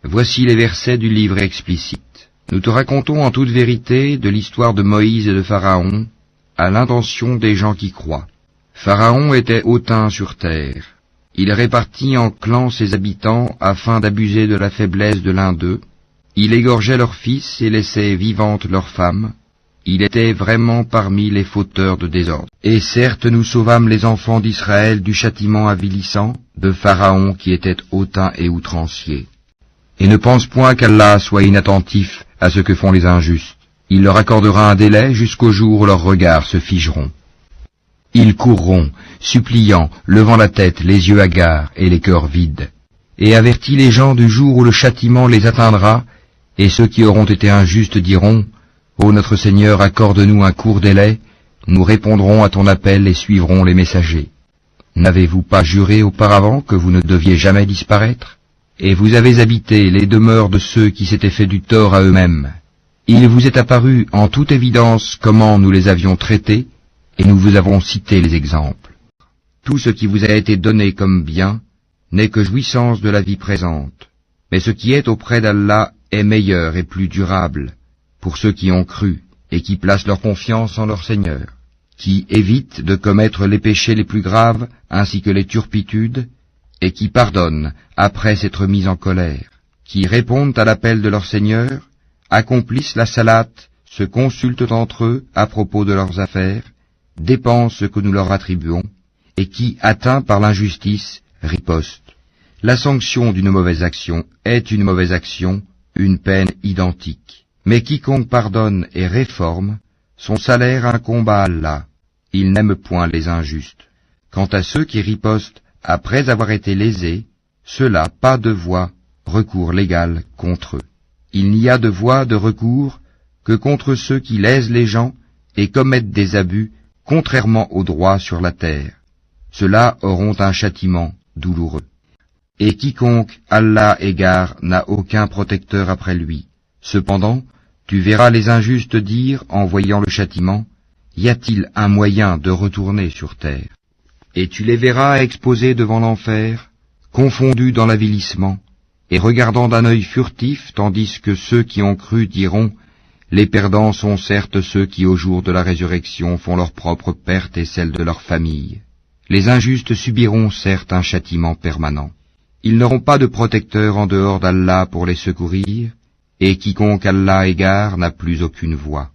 Voici les versets du livre explicite. Nous te racontons en toute vérité de l'histoire de Moïse et de Pharaon, à l'intention des gens qui croient. Pharaon était hautain sur terre. Il répartit en clans ses habitants afin d'abuser de la faiblesse de l'un d'eux. Il égorgeait leurs fils et laissait vivantes leurs femmes. Il était vraiment parmi les fauteurs de désordre. Et certes, nous sauvâmes les enfants d'Israël du châtiment avilissant de Pharaon qui était hautain et outrancier. Et ne pense point qu'Allah soit inattentif à ce que font les injustes. Il leur accordera un délai jusqu'au jour où leurs regards se figeront. Ils courront, suppliant, levant la tête, les yeux hagards et les cœurs vides. Et avertis les gens du jour où le châtiment les atteindra, et ceux qui auront été injustes diront, « Ô notre Seigneur, accorde-nous un court délai, nous répondrons à ton appel et suivrons les messagers. N'avez-vous pas juré auparavant que vous ne deviez jamais disparaître? Et vous avez habité les demeures de ceux qui s'étaient fait du tort à eux-mêmes. Il vous est apparu en toute évidence comment nous les avions traités, et nous vous avons cité les exemples. Tout ce qui vous a été donné comme bien n'est que jouissance de la vie présente, mais ce qui est auprès d'Allah est meilleur et plus durable pour ceux qui ont cru et qui placent leur confiance en leur Seigneur, qui évitent de commettre les péchés les plus graves ainsi que les turpitudes, et qui pardonnent après s'être mis en colère, qui répondent à l'appel de leur Seigneur, accomplissent la salate, se consultent entre eux à propos de leurs affaires, dépensent ce que nous leur attribuons, et qui, atteints par l'injustice, ripostent. La sanction d'une mauvaise action est une mauvaise action, une peine identique. Mais quiconque pardonne et réforme, son salaire incombe à Allah. Il n'aime point les injustes. Quant à ceux qui ripostent après avoir été lésés, ceux-là pas de voie, recours légal contre eux. Il n'y a de voie de recours que contre ceux qui lèsent les gens et commettent des abus contrairement au droit sur la terre. Ceux-là auront un châtiment douloureux. Et quiconque Allah égare n'a aucun protecteur après lui. Cependant, tu verras les injustes dire, en voyant le châtiment, « Y a-t-il un moyen de retourner sur terre ?» Et tu les verras exposés devant l'enfer, confondus dans l'avilissement, et regardant d'un œil furtif, tandis que ceux qui ont cru diront, « Les perdants sont certes ceux qui au jour de la résurrection font leur propre perte et celle de leur famille. Les injustes subiront certes un châtiment permanent. Ils n'auront pas de protecteur en dehors d'Allah pour les secourir, et quiconque Allah égare n'a plus aucune voie.